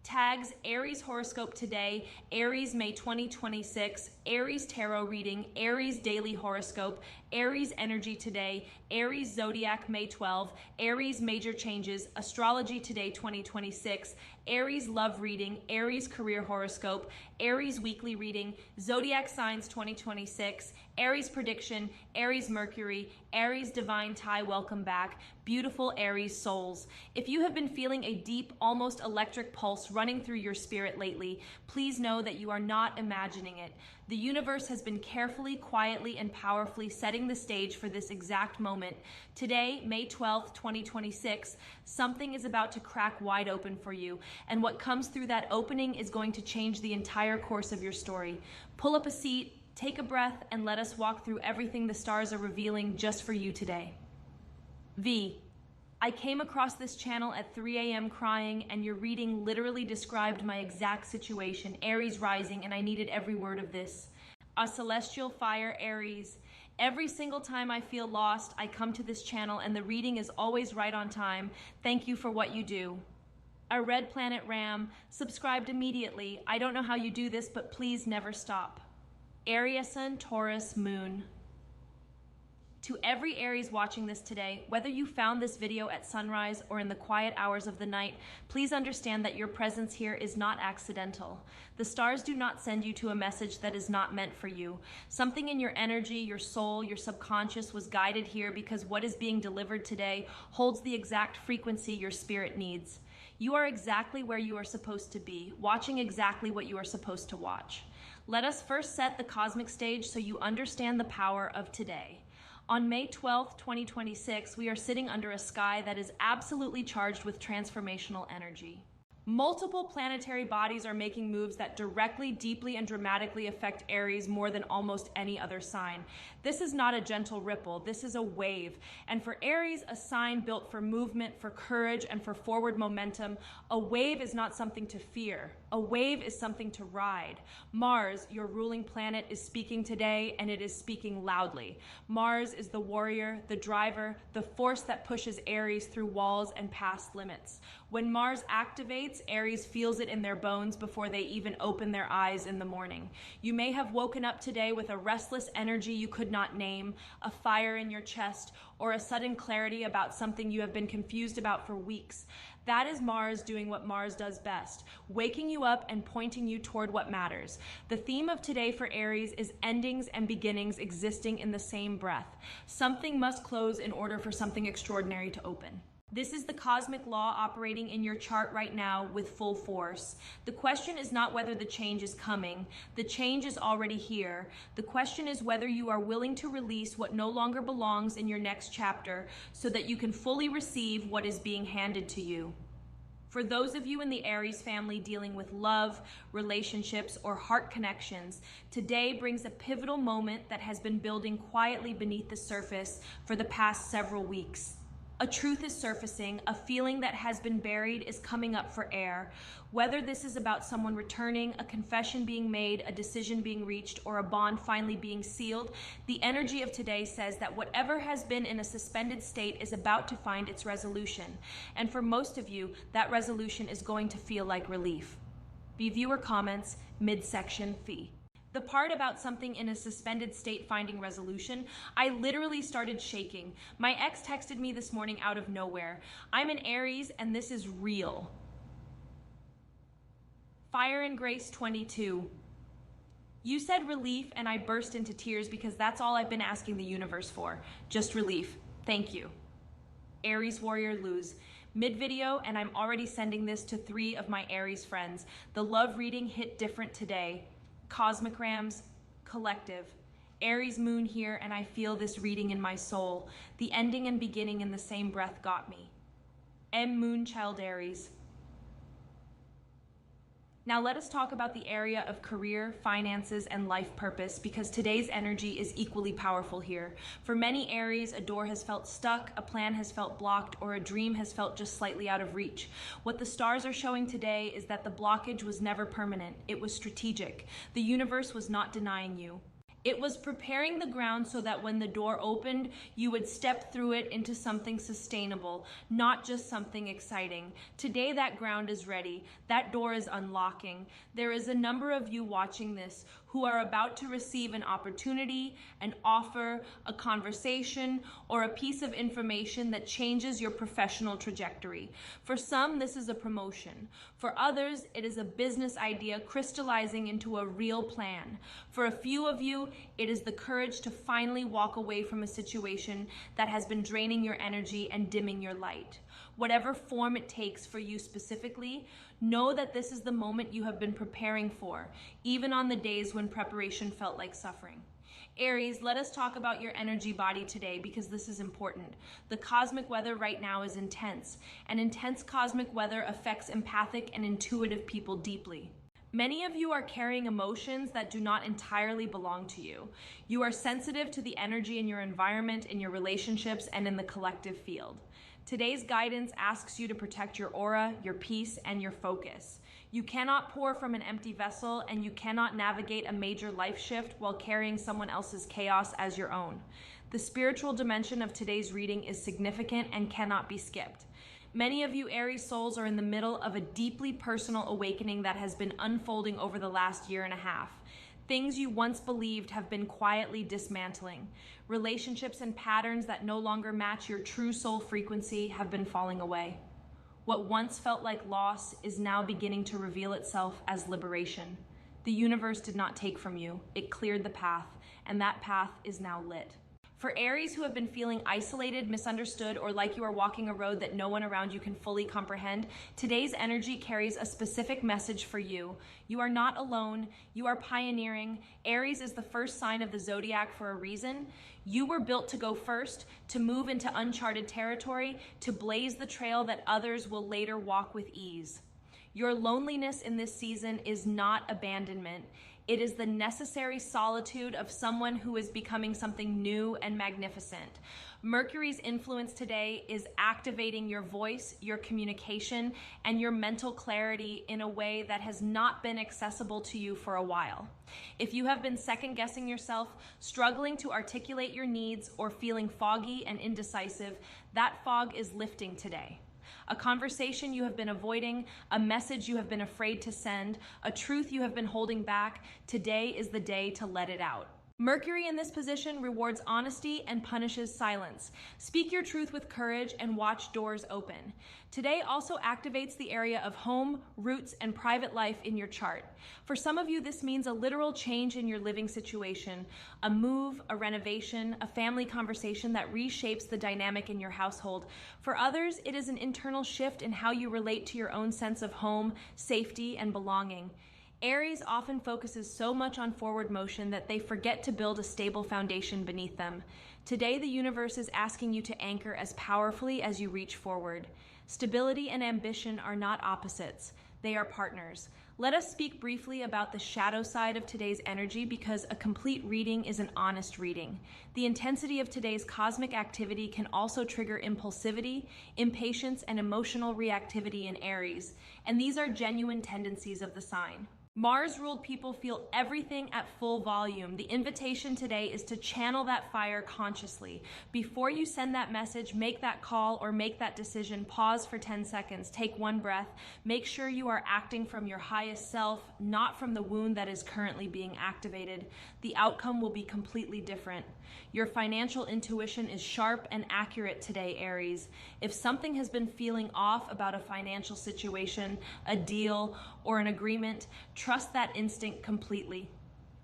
Tags Aries horoscope today, Aries May 2026, Aries tarot reading, Aries daily horoscope, Aries energy today, Aries zodiac May 12, Aries major changes, astrology today 2026, Aries love reading, Aries career horoscope, Aries weekly reading, zodiac signs 2026, Aries prediction, Aries Mercury, Aries divine tie welcome back, beautiful Aries souls. If you have been feeling a deep, almost electric pulse running through your spirit lately, please know that you are not imagining it. The universe has been carefully, quietly, and powerfully setting the stage for this exact moment. Today, May 12th, 2026, something is about to crack wide open for you, and what comes through that opening is going to change the entire course of your story. Pull up a seat, take a breath, and let us walk through everything the stars are revealing just for you today. V. I came across this channel at 3 a.m. crying, and your reading literally described my exact situation, Aries rising, and I needed every word of this. A celestial fire, Aries. Every single time I feel lost, I come to this channel, and the reading is always right on time. Thank you for what you do. A red planet, Ram. Subscribed immediately. I don't know how you do this, but please never stop. Aries Sun, Taurus, Moon. To every Aries watching this today, whether you found this video at sunrise or in the quiet hours of the night, please understand that your presence here is not accidental. The stars do not send you to a message that is not meant for you. Something in your energy, your soul, your subconscious was guided here because what is being delivered today holds the exact frequency your spirit needs. You are exactly where you are supposed to be, watching exactly what you are supposed to watch. Let us first set the cosmic stage so you understand the power of today. On May 12th, 2026, we are sitting under a sky that is absolutely charged with transformational energy. Multiple planetary bodies are making moves that directly, deeply, and dramatically affect Aries more than almost any other sign. This is not a gentle ripple, this is a wave. And for Aries, a sign built for movement, for courage, and for forward momentum, a wave is not something to fear. A wave is something to ride. Mars, your ruling planet, is speaking today, and it is speaking loudly. Mars is the warrior, the driver, the force that pushes Aries through walls and past limits. When Mars activates, Aries feels it in their bones before they even open their eyes in the morning. You may have woken up today with a restless energy you could not name, a fire in your chest, or a sudden clarity about something you have been confused about for weeks. That is Mars doing what Mars does best, waking you up and pointing you toward what matters. The theme of today for Aries is endings and beginnings existing in the same breath. Something must close in order for something extraordinary to open. This is the cosmic law operating in your chart right now with full force. The question is not whether the change is coming. The change is already here. The question is whether you are willing to release what no longer belongs in your next chapter so that you can fully receive what is being handed to you. For those of you in the Aries family dealing with love, relationships, or heart connections, today brings a pivotal moment that has been building quietly beneath the surface for the past several weeks. A truth is surfacing, a feeling that has been buried is coming up for air. Whether this is about someone returning, a confession being made, a decision being reached, or a bond finally being sealed, the energy of today says that whatever has been in a suspended state is about to find its resolution. And for most of you, that resolution is going to feel like relief. Be viewer comments, midsection fee. The part about something in a suspended state finding resolution, I literally started shaking. My ex texted me this morning out of nowhere. I'm an Aries and this is real. Fire and Grace 22. You said relief and I burst into tears because that's all I've been asking the universe for. Just relief. Thank you. Aries Warrior Luz. Mid-video and I'm already sending this to 3 of my Aries friends. The love reading hit different today. Cosmic Rams, collective. Aries moon here and I feel this reading in my soul. The ending and beginning in the same breath got me. M moon child Aries. Now let us talk about the area of career, finances, and life purpose because today's energy is equally powerful here. For many Aries, a door has felt stuck, a plan has felt blocked, or a dream has felt just slightly out of reach. What the stars are showing today is that the blockage was never permanent. It was strategic. The universe was not denying you. It was preparing the ground so that when the door opened, you would step through it into something sustainable, not just something exciting. Today, that ground is ready. That door is unlocking. There is a number of you watching this who are about to receive an opportunity, an offer, a conversation, or a piece of information that changes your professional trajectory. For some, this is a promotion. For others, it is a business idea crystallizing into a real plan. For a few of you, it is the courage to finally walk away from a situation that has been draining your energy and dimming your light. Whatever form it takes for you specifically, know that this is the moment you have been preparing for, even on the days when preparation felt like suffering. Aries, let us talk about your energy body today because this is important. The cosmic weather right now is intense, and intense cosmic weather affects empathic and intuitive people deeply. Many of you are carrying emotions that do not entirely belong to you. You are sensitive to the energy in your environment, in your relationships, and in the collective field. Today's guidance asks you to protect your aura, your peace, and your focus. You cannot pour from an empty vessel, and you cannot navigate a major life shift while carrying someone else's chaos as your own. The spiritual dimension of today's reading is significant and cannot be skipped. Many of you Aries souls are in the middle of a deeply personal awakening that has been unfolding over the last year and a half. Things you once believed have been quietly dismantling. Relationships and patterns that no longer match your true soul frequency have been falling away. What once felt like loss is now beginning to reveal itself as liberation. The universe did not take from you, it cleared the path, and that path is now lit. For Aries who have been feeling isolated, misunderstood, or like you are walking a road that no one around you can fully comprehend, today's energy carries a specific message for you. You are not alone. You are pioneering. Aries is the first sign of the zodiac for a reason. You were built to go first, to move into uncharted territory, to blaze the trail that others will later walk with ease. Your loneliness in this season is not abandonment. It is the necessary solitude of someone who is becoming something new and magnificent. Mercury's influence today is activating your voice, your communication, and your mental clarity in a way that has not been accessible to you for a while. If you have been second-guessing yourself, struggling to articulate your needs, or feeling foggy and indecisive, that fog is lifting today. A conversation you have been avoiding, a message you have been afraid to send, a truth you have been holding back, today is the day to let it out. Mercury in this position rewards honesty and punishes silence. Speak your truth with courage and watch doors open. Today also activates the area of home, roots, and private life in your chart. For some of you, this means a literal change in your living situation, a move, a renovation, a family conversation that reshapes the dynamic in your household. For others, it is an internal shift in how you relate to your own sense of home, safety, and belonging. Aries often focuses so much on forward motion that they forget to build a stable foundation beneath them. Today, the universe is asking you to anchor as powerfully as you reach forward. Stability and ambition are not opposites. They are partners. Let us speak briefly about the shadow side of today's energy because a complete reading is an honest reading. The intensity of today's cosmic activity can also trigger impulsivity, impatience, and emotional reactivity in Aries, and these are genuine tendencies of the sign. Mars-ruled people feel everything at full volume. The invitation today is to channel that fire consciously. Before you send that message, make that call, or make that decision, pause for 10 seconds, take one breath, make sure you are acting from your highest self, not from the wound that is currently being activated. The outcome will be completely different. Your financial intuition is sharp and accurate today, Aries. If something has been feeling off about a financial situation, a deal, or an agreement, trust that instinct completely.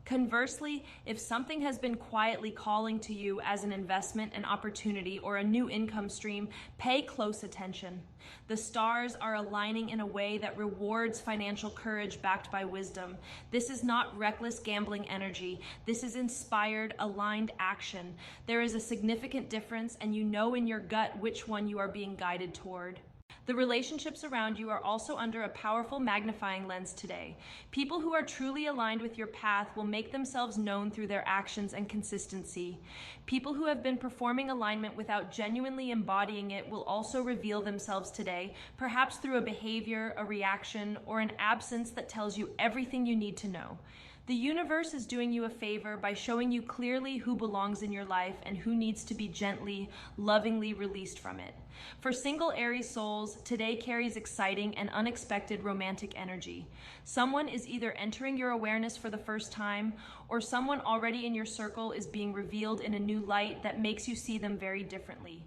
Conversely, if something has been quietly calling to you as an investment, an opportunity, or a new income stream, pay close attention. The stars are aligning in a way that rewards financial courage backed by wisdom. This is not reckless gambling energy. This is inspired, aligned action. There is a significant difference, and you know in your gut which one you are being guided toward. The relationships around you are also under a powerful magnifying lens today. People who are truly aligned with your path will make themselves known through their actions and consistency. People who have been performing alignment without genuinely embodying it will also reveal themselves today, perhaps through a behavior, a reaction, or an absence that tells you everything you need to know. The universe is doing you a favor by showing you clearly who belongs in your life and who needs to be gently, lovingly released from it. For single Aries souls, today carries exciting and unexpected romantic energy. Someone is either entering your awareness for the first time, or someone already in your circle is being revealed in a new light that makes you see them very differently.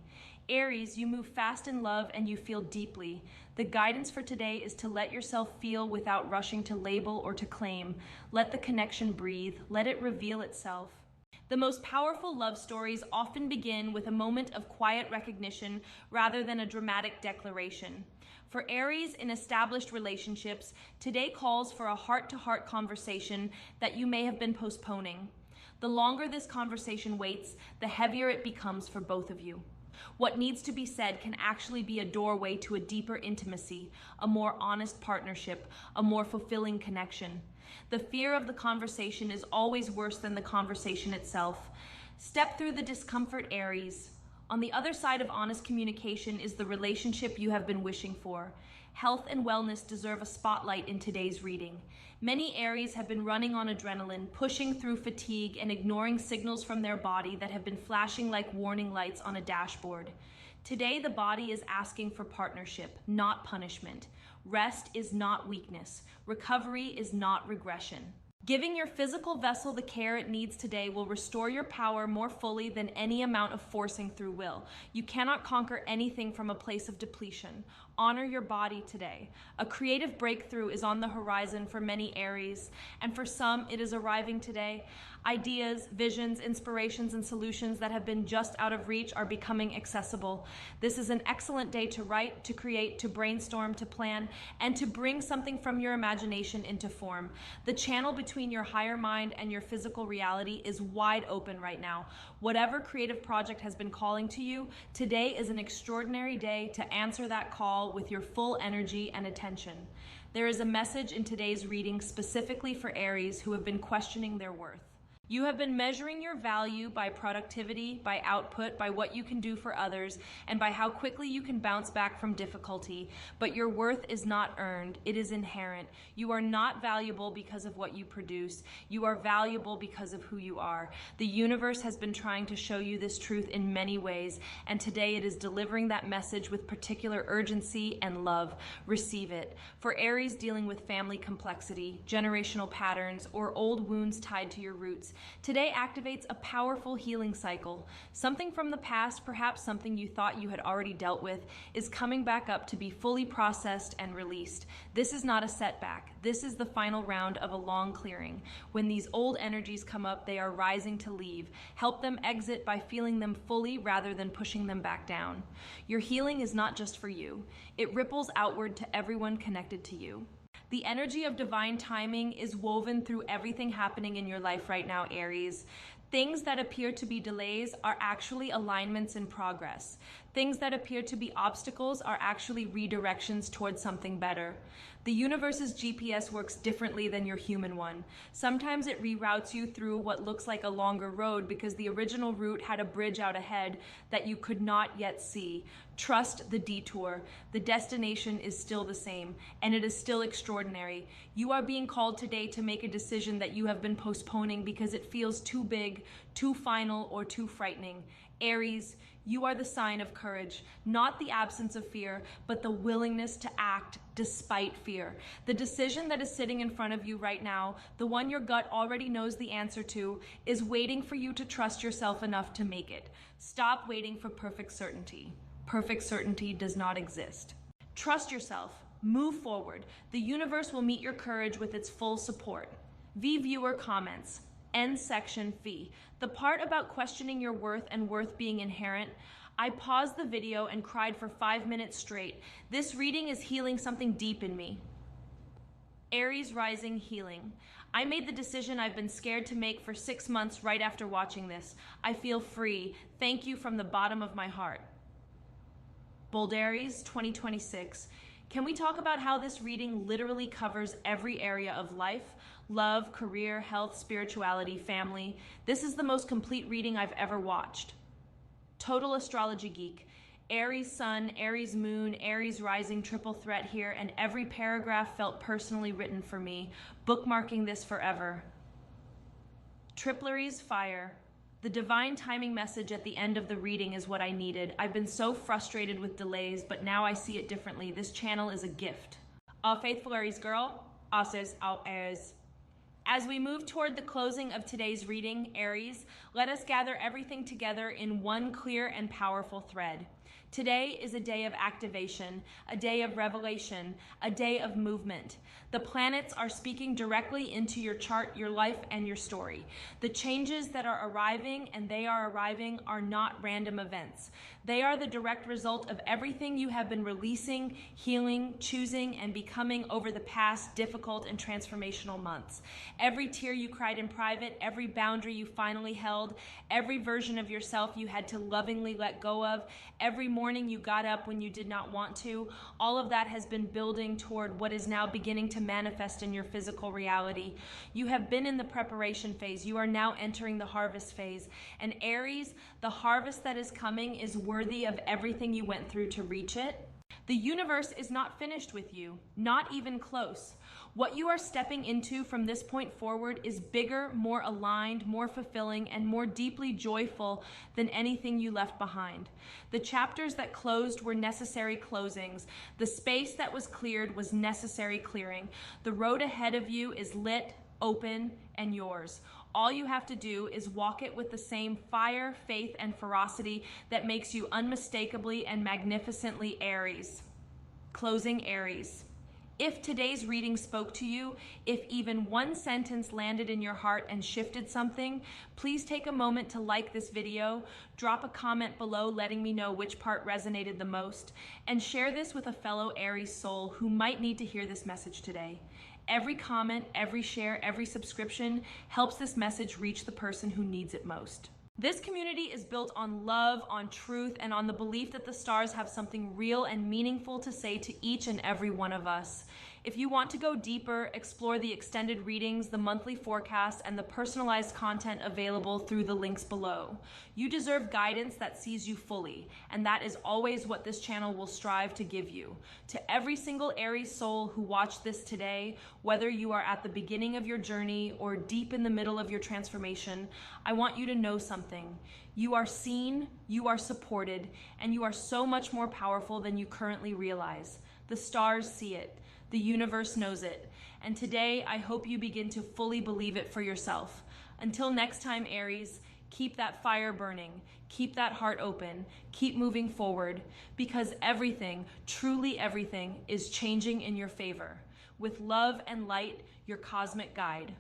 Aries, you move fast in love and you feel deeply. The guidance for today is to let yourself feel without rushing to label or to claim. Let the connection breathe. Let it reveal itself. The most powerful love stories often begin with a moment of quiet recognition rather than a dramatic declaration. For Aries in established relationships, today calls for a heart-to-heart conversation that you may have been postponing. The longer this conversation waits, the heavier it becomes for both of you. What needs to be said can actually be a doorway to a deeper intimacy, a more honest partnership, a more fulfilling connection. The fear of the conversation is always worse than the conversation itself. Step through the discomfort, Aries. On the other side of honest communication is the relationship you have been wishing for. Health and wellness deserve a spotlight in today's reading. Many Aries have been running on adrenaline, pushing through fatigue and ignoring signals from their body that have been flashing like warning lights on a dashboard. Today, the body is asking for partnership, not punishment. Rest is not weakness. Recovery is not regression. Giving your physical vessel the care it needs today will restore your power more fully than any amount of forcing through will. You cannot conquer anything from a place of depletion. Honor your body today. A creative breakthrough is on the horizon for many Aries, and for some, it is arriving today. Ideas, visions, inspirations, and solutions that have been just out of reach are becoming accessible. This is an excellent day to write, to create, to brainstorm, to plan, and to bring something from your imagination into form. The channel between your higher mind and your physical reality is wide open right now. Whatever creative project has been calling to you, today is an extraordinary day to answer that call with your full energy and attention. There is a message in today's reading specifically for Aries who have been questioning their worth. You have been measuring your value by productivity, by output, by what you can do for others, and by how quickly you can bounce back from difficulty. But your worth is not earned, it is inherent. You are not valuable because of what you produce. You are valuable because of who you are. The universe has been trying to show you this truth in many ways, and today it is delivering that message with particular urgency and love. Receive it. For Aries dealing with family complexity, generational patterns, or old wounds tied to your roots, today activates a powerful healing cycle. Something from the past, perhaps something you thought you had already dealt with, is coming back up to be fully processed and released. This is not a setback. This is the final round of a long clearing. When these old energies come up, they are rising to leave. Help them exit by feeling them fully rather than pushing them back down. Your healing is not just for you. It ripples outward to everyone connected to you. The energy of divine timing is woven through everything happening in your life right now, Aries. Things that appear to be delays are actually alignments in progress. Things that appear to be obstacles are actually redirections towards something better. The universe's GPS works differently than your human one. Sometimes it reroutes you through what looks like a longer road because the original route had a bridge out ahead that you could not yet see. Trust the detour. The destination is still the same, and it is still extraordinary. You are being called today to make a decision that you have been postponing because it feels too big, too final, or too frightening. Aries, you are the sign of courage, not the absence of fear, but the willingness to act despite fear. The decision that is sitting in front of you right now, the one your gut already knows the answer to, is waiting for you to trust yourself enough to make it. Stop waiting for perfect certainty. Perfect certainty does not exist. Trust yourself. Move forward. The universe will meet your courage with its full support. Viewer comments. End section fee. The part about questioning your worth and worth being inherent, I paused the video and cried for 5 minutes straight. This reading is healing something deep in me. Aries rising healing. I made the decision I've been scared to make for 6 months right after watching this. I feel free. Thank you from the bottom of my heart. Bold Aries 2026. Can we talk about how this reading literally covers every area of life? Love, career, health, spirituality, family. This is the most complete reading I've ever watched. Total astrology geek. Aries sun, Aries moon, Aries rising, triple threat here, and every paragraph felt personally written for me, bookmarking this forever. Triplaries fire. The divine timing message at the end of the reading is what I needed. I've been so frustrated with delays, but now I see it differently. This channel is a gift. All faithful Aries girl, Aces, all Aries. As we move toward the closing of today's reading, Aries, let us gather everything together in one clear and powerful thread. Today is a day of activation, a day of revelation, a day of movement. The planets are speaking directly into your chart, your life, and your story. The changes that are arriving, and they are arriving, are not random events. They are the direct result of everything you have been releasing, healing, choosing, and becoming over the past difficult and transformational months. Every tear you cried in private, every boundary you finally held, every version of yourself you had to lovingly let go of, every morning you got up when you did not want to, all of that has been building toward what is now beginning to manifest in your physical reality. You have been in the preparation phase. You are now entering the harvest phase. And Aries, the harvest that is coming is worthy of everything you went through to reach it. The universe is not finished with you, not even close. What you are stepping into from this point forward is bigger, more aligned, more fulfilling, and more deeply joyful than anything you left behind. The chapters that closed were necessary closings. The space that was cleared was necessary clearing. The road ahead of you is lit, open, and yours. All you have to do is walk it with the same fire, faith, and ferocity that makes you unmistakably and magnificently Aries. Closing Aries. If today's reading spoke to you, if even one sentence landed in your heart and shifted something, please take a moment to like this video, drop a comment below letting me know which part resonated the most, and share this with a fellow Aries soul who might need to hear this message today. Every comment, every share, every subscription helps this message reach the person who needs it most. This community is built on love, on truth, and on the belief that the stars have something real and meaningful to say to each and every one of us. If you want to go deeper, explore the extended readings, the monthly forecast, and the personalized content available through the links below. You deserve guidance that sees you fully, and that is always what this channel will strive to give you. To every single Aries soul who watched this today, whether you are at the beginning of your journey or deep in the middle of your transformation, I want you to know something. You are seen, you are supported, and you are so much more powerful than you currently realize. The stars see it. The universe knows it. And today, I hope you begin to fully believe it for yourself. Until next time, Aries, keep that fire burning. Keep that heart open. Keep moving forward, because everything, truly everything, is changing in your favor. With love and light, your cosmic guide.